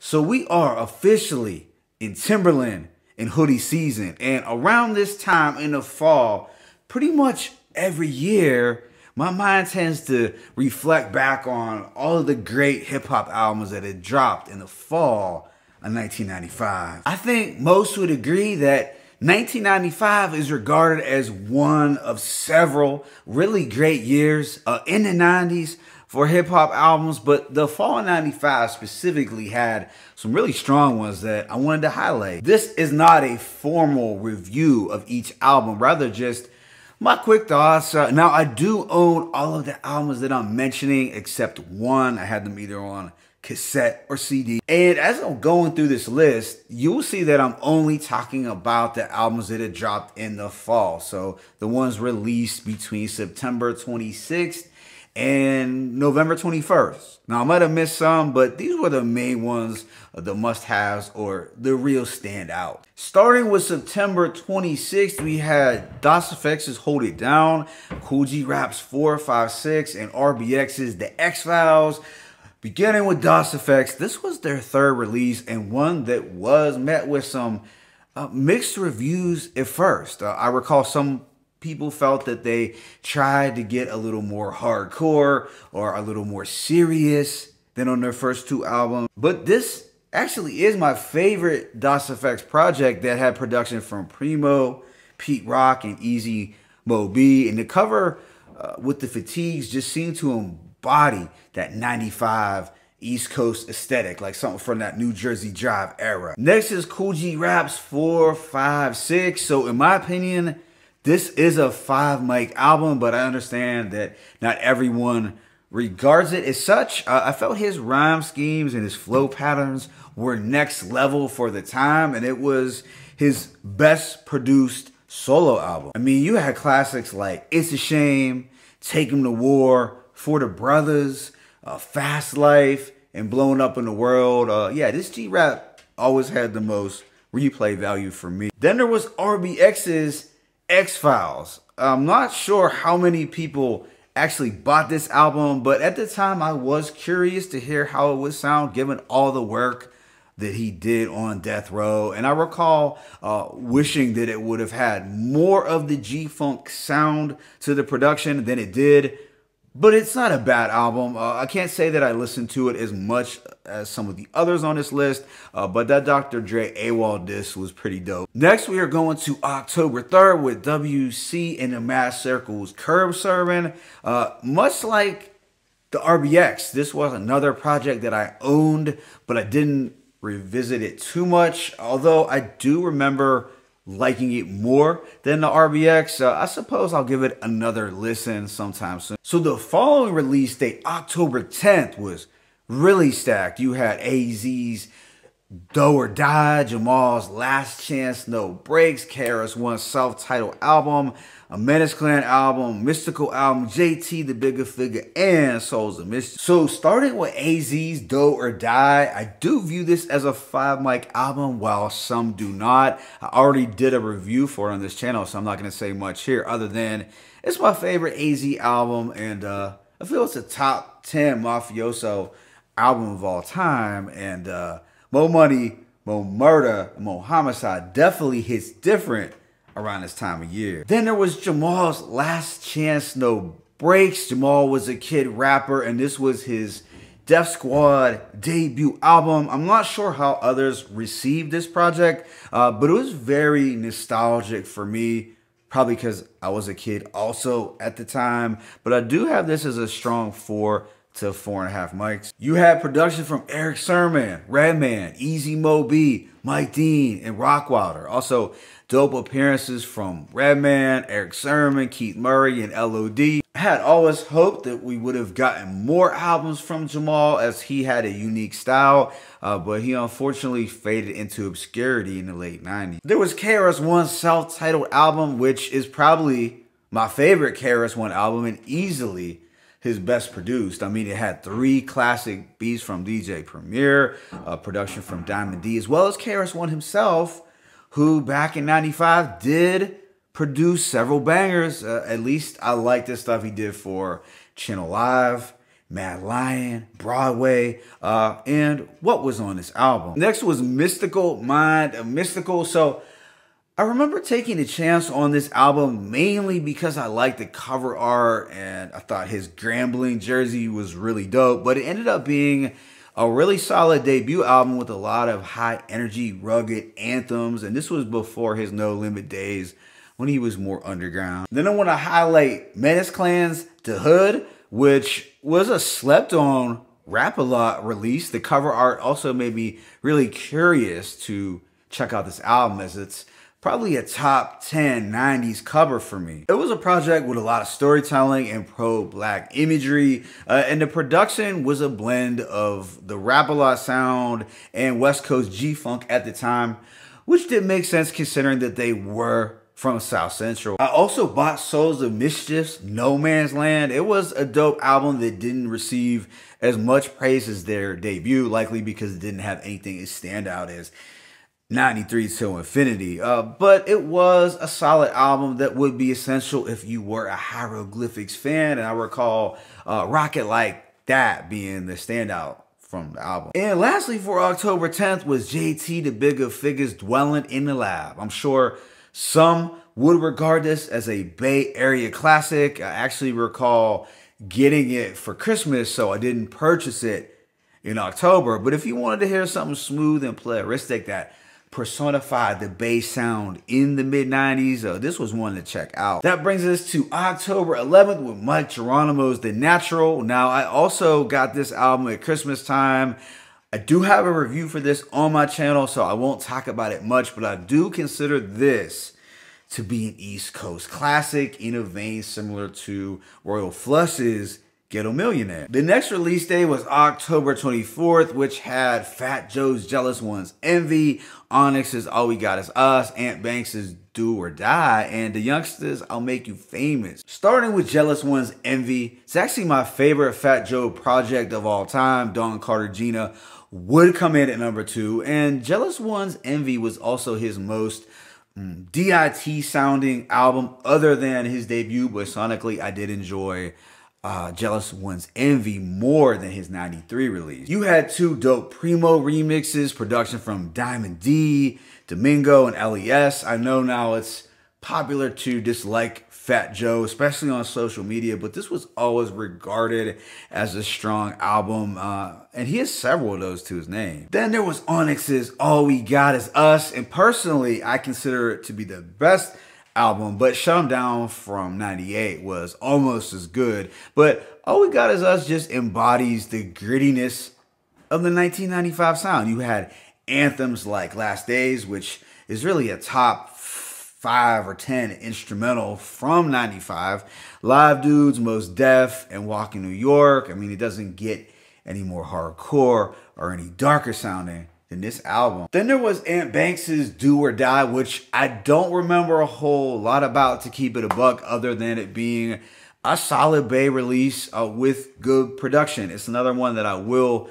So we are officially in Timberland and hoodie season. And around this time in the fall, pretty much every year, my mind tends to reflect back on all of the great hip hop albums that had dropped in the fall of 1995. I think most would agree that 1995 is regarded as one of several really great years in the 90s for hip hop albums, but the fall of 95 specifically had some really strong ones that I wanted to highlight. This is not a formal review of each album, rather just my quick thoughts. Now, I do own all of the albums that I'm mentioning except one. I had them either on cassette or CD. And as I'm going through this list, you'll see that I'm only talking about the albums that had dropped in the fall. So the ones released between September 26th and November 21st. Now, I might have missed some, but these were the main ones, the must-haves or the real standout. Starting with September 26th, we had Das EFX's Hold It Down, Kool G Rap's 456, and RBX's The X-Files. Beginning with Das EFX, this was their third release and one that was met with some mixed reviews at first. I recall some people felt that they tried to get a little more hardcore or a little more serious than on their first two albums. But this actually is my favorite Das EFX project that had production from Primo, Pete Rock, and Easy Mo B. And the cover with the fatigues just seemed to embody that 95 East Coast aesthetic, like something from that New Jersey Drive era. Next is Kool G Rap's 456. So in my opinion, this is a 5-mic album, but I understand that not everyone regards it as such. I felt his rhyme schemes and his flow patterns were next level for the time, and it was his best produced solo album. I mean, you had classics like It's a Shame, Take 'Em to War, For the Brothers, Fast Life, and Blown Up in the World. Yeah, this G-Rap always had the most replay value for me. Then there was RBX's X-Files. I'm not sure how many people actually bought this album, but at the time I was curious to hear how it would sound given all the work that he did on Death Row. And I recall wishing that it would have had more of the G-Funk sound to the production than it did. But it's not a bad album. I can't say that I listened to it as much as some of the others on this list, but that Dr. Dre AWOL disc was pretty dope. Next, we are going to October 3rd with WC and the Maad Circle's Curb Servin. Much like the RBX, this was another project that I owned, but I didn't revisit it too much, although I do remember liking it more than the RBX. I suppose I'll give it another listen sometime soon. So the following release date, October 10th, was really stacked. You had AZ's Do or Die, Jamal's Last Chance No Breaks, KRS-ONE's self-titled album, a Menace Clan album, Mystikal album, JT the Bigger Figure, and Souls of Mischief. So starting with AZ's Do or Die, I do view this as a 5-mic album, while some do not. I already did a review for it on this channel, so I'm not going to say much here other than it's my favorite AZ album, and I feel it's a top 10 mafioso album of all time, and Mo Money, Mo Murder, Mo Homicide definitely hits different around this time of year. Then there was Jamal's Last Chance No Breaks. Jamal was a kid rapper, and this was his Def Squad debut album. I'm not sure how others received this project, but it was very nostalgic for me, probably because I was a kid also at the time. But I do have this as a strong 4 to 4.5 mics. You had production from Erick Sermon, Redman, Easy Mo B, Mike Dean, and Rockwilder. Also, dope appearances from Redman, Erick Sermon, Keith Murray, and LOD. I had always hoped that we would have gotten more albums from Jamal, as he had a unique style, but he unfortunately faded into obscurity in the late 90s. There was KRS-ONE's self-titled album, which is probably my favorite KRS-One album and easily his best produced. I mean, it had 3 classic beats from DJ Premier, production from Diamond D, as well as KRS-One himself, who back in 95 did produce several bangers. At least I like the stuff he did for Channel Live Mad Lion, Broadway, and what was on this album. Next was Mystikal, Maad, Mystikal. So I remember taking a chance on this album mainly because I liked the cover art and I thought his Grambling jersey was really dope, but it ended up being a really solid debut album with a lot of high energy, rugged anthems, and this was before his No Limit days when he was more underground. Then I want to highlight Menace Clan's The Hood, which was a slept on Rap-A-Lot release. The cover art also made me really curious to check out this album, as it's probably a top 10 90s cover for me. It was a project with a lot of storytelling and pro-black imagery, and the production was a blend of the Rap-A-Lot sound and West Coast G-Funk at the time, which did make sense considering that they were from South Central. I also bought Souls of Mischief's No Man's Land. It was a dope album that didn't receive as much praise as their debut, likely because it didn't have anything as stand out as 93 to Infinity, but it was a solid album that would be essential if you were a Hieroglyphics fan, and I recall Rocket Like That being the standout from the album. And lastly, for October 10th was JT the Bigger Figures Dwelling in the Lab. I'm sure some would regard this as a Bay Area classic. I actually recall getting it for Christmas, so I didn't purchase it in October, but if you wanted to hear something smooth and playeristic that personified the bass sound in the mid-90s, this was one to check out. That brings us to October 11th with Mike Geronimo's The Natural. Now, I also got this album at Christmas time. I do have a review for this on my channel, so I won't talk about it much, but I do consider this to be an East Coast classic in a vein similar to Royal Flush's Ghetto Millionaire. The next release day was October 24th, which had Fat Joe's Jealous One's Envy, Onyx's All We Got Is Us, Ant Banks's Do or Die, and The Youngsters' I'll Make You Famous. Starting with Jealous One's Envy, it's actually my favorite Fat Joe project of all time. Dawn Carter Gina would come in at number 2, and Jealous One's Envy was also his most DIT sounding album other than his debut, but sonically I did enjoy Jealous One's Envy more than his 93 release. You had 2 dope Primo remixes, production from Diamond D, Domingo, and LES. I know now it's popular to dislike Fat Joe, especially on social media, but this was always regarded as a strong album, and he has several of those to his name. Then there was Onyx's All We Got Is Us, and personally, I consider it to be the best album, but Shut 'Em Down from 98 was almost as good. But All We Got Is Us just embodies the grittiness of the 1995 sound. You had anthems like Last Days, which is really a top 5 or 10 instrumental from 95. Live Dudes, Most Def, and Walking New York. I mean, it doesn't get any more hardcore or any darker sounding than this album. Then there was Ant Banks's Do or Die, which I don't remember a whole lot about, to keep it a buck, other than it being a solid Bay release with good production. It's another one that I will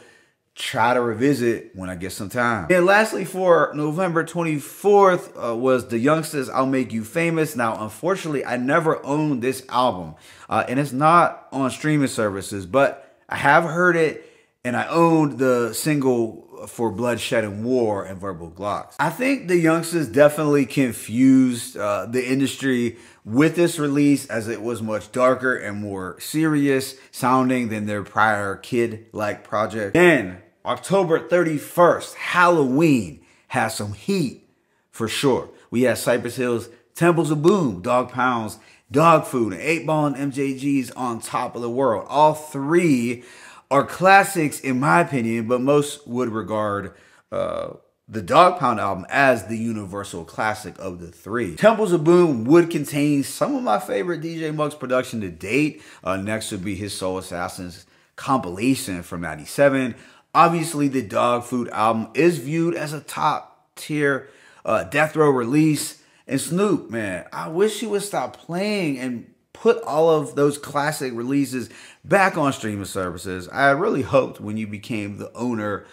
try to revisit when I get some time. And lastly, for November 24th was The Youngsters' I'll Make You Famous. Now, unfortunately, I never owned this album, and it's not on streaming services, but I have heard it, and I owned the single for Bloodshed and War and Verbal Glocks. I think The Youngsters definitely confused the industry with this release, as it was much darker and more serious sounding than their prior kid-like project. Then October 31st, Halloween, has some heat for sure. We had Cypress Hill's Temples of Boom, Dog Pound's Dog Food, and 8 Ball and MJG's On Top of the World. All 3 are classics in my opinion, but most would regard the Dog Pound album as the universal classic of the 3. Temples of Boom would contain some of my favorite DJ Muggs production to date. Next would be his Soul Assassins compilation from 97. Obviously, the Dog Food album is viewed as a top tier death row release. And Snoop, man, I wish he would stop playing and put all of those classic releases back on streaming services. I really hoped when you became the owner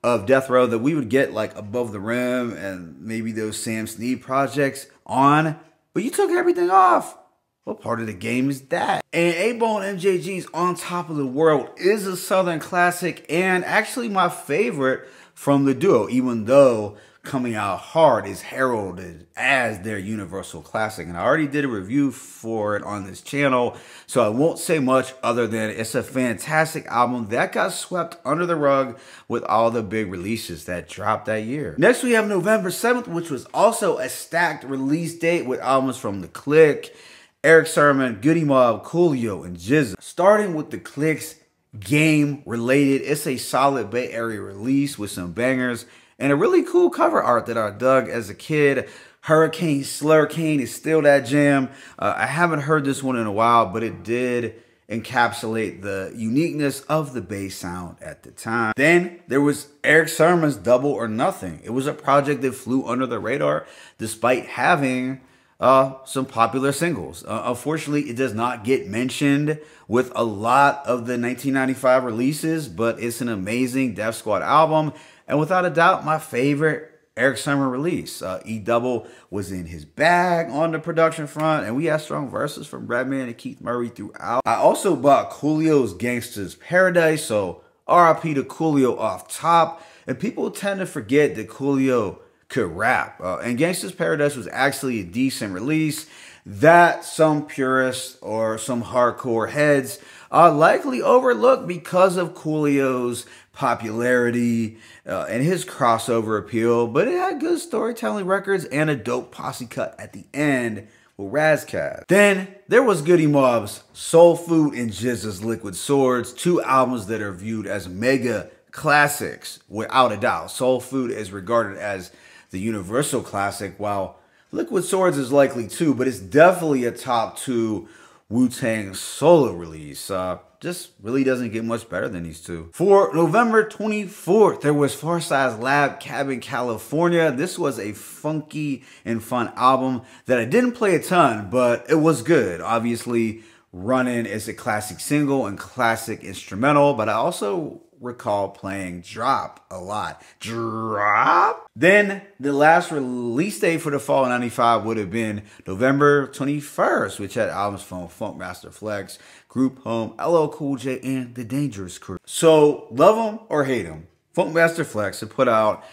of Death Row that we would get like Above the Rim and maybe those Sam Snead projects on, but you took everything off. What part of the game is that? And A-Bone MJG's On Top of the World is a Southern classic and actually my favorite from the duo, even though Coming Out Hard is heralded as their universal classic. And I already did a review for it on this channel, so I won't say much other than it's a fantastic album that got swept under the rug with all the big releases that dropped that year. Next, we have November 7th, which was also a stacked release date with albums from The Click, Erick Servin, Goodie, Coolio, and GZA. Starting with The Click's game related, it's a solid Bay Area release with some bangers and a really cool cover art that I dug as a kid. Hurricane Slurricane is still that jam. I haven't heard this one in a while, but it did encapsulate the uniqueness of the bass sound at the time. Then there was Erick Sermon's Double or Nothing. It was a project that flew under the radar despite having some popular singles. Unfortunately, it does not get mentioned with a lot of the 1995 releases, but it's an amazing Def Squad album, and without a doubt, my favorite Erick Sermon release. E-Double was in his bag on the production front, and we had strong verses from Redman and Keith Murray throughout. I also bought Coolio's Gangsta's Paradise, so RIP to Coolio off top, and people tend to forget that Coolio could rap. And Gangsta's Paradise was actually a decent release that some purists or some hardcore heads likely overlooked because of Coolio's popularity and his crossover appeal, but it had good storytelling records and a dope posse cut at the end with Razzcab. Then there was Goodie Mob's Soul Food and GZA's Liquid Swords, two albums that are viewed as mega classics without a doubt. Soul Food is regarded as the universal classic, while Liquid Swords is likely too, but it's definitely a top 2 Wu-Tang solo release. Just really doesn't get much better than these two. For November 24th, there was Pharcyde's Labcabincalifornia. This was a funky and fun album that I didn't play a ton, but it was good. Obviously, Runnin' is a classic single and classic instrumental, but I also recall playing Drop a lot. Drop? Then the last release date for the fall of 95 would have been November 21st, which had albums from Funkmaster Flex, Group Home, LL Cool J, and The Dangerous Crew. So love them or hate them, Funkmaster Flex had put out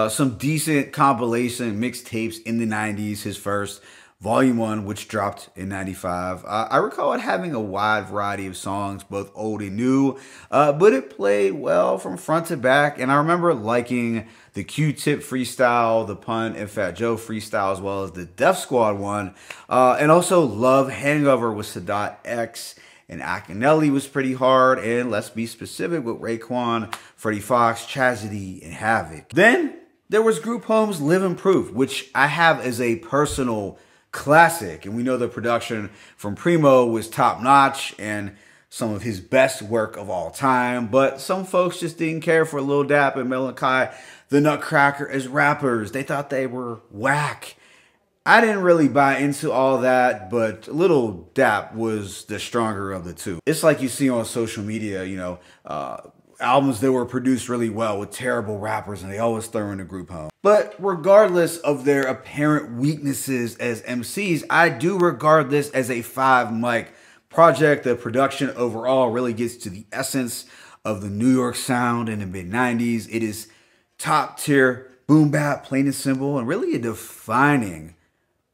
some decent compilation mixtapes in the 90s, his first Volume 1, which dropped in 95. I recall it having a wide variety of songs, both old and new, but it played well from front to back. And I remember liking the Q-Tip freestyle, the Pun and Fat Joe freestyle, as well as the Def Squad one. And also love Hangover with Sadat X and Akinelli was pretty hard. And let's be specific with Raekwon, Freddie Fox, Tragedy, and Havoc. Then there was Group Home's Livin' Proof, which I have as a personal classic, and we know the production from Primo was top notch and some of his best work of all time, but some folks just didn't care for Lil Dap and Malachi the Nutcracker as rappers. They thought they were whack. I didn't really buy into all that, but Lil Dap was the stronger of the two. It's like you see on social media, you know, albums that were produced really well with terrible rappers, and they always throw in the Group Home. But regardless of their apparent weaknesses as MCs, I do regard this as a 5-mic project. The production overall really gets to the essence of the New York sound in the mid-90s. It is top tier boom bap, plain and simple, and really a defining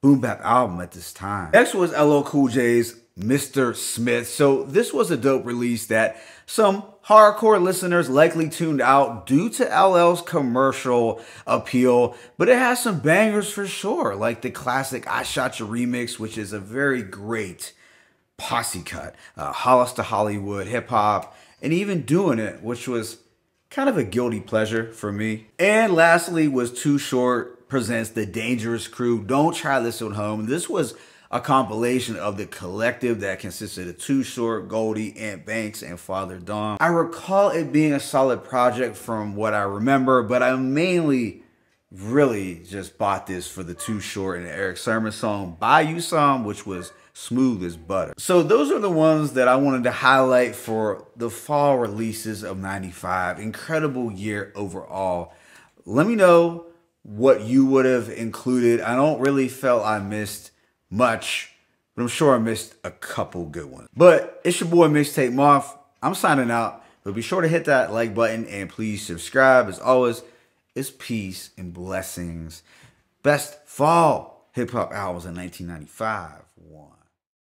boom bap album at this time. Next was LL Cool J's Mr. Smith. So this was a dope release that some hardcore listeners likely tuned out due to LL's commercial appeal, but it has some bangers for sure, like the classic I Shot Your remix, which is a very great posse cut, Hollis to Hollywood, hip hop, and even Doing It, which was kind of a guilty pleasure for me. And lastly was Too Short presents The Dangerous Crew. Don't try this at home. This was a compilation of the collective that consisted of Too Short, Goldie, Ant Banks, and Father Dom. I recall it being a solid project from what I remember, but I mainly really just bought this for the Too Short and Erick Sermon song Buy You Some, which was smooth as butter. So those are the ones that I wanted to highlight for the fall releases of 95. Incredible year overall. Let me know what you would have included. I don't really feel I missed much, but but I'm sure I missed a couple good ones. But it's your boy Mixtape Moth. I'm signing out, but be sure to hit that like button and please subscribe. As always, it's peace and blessings. Best fall hip hop albums in 1995. One.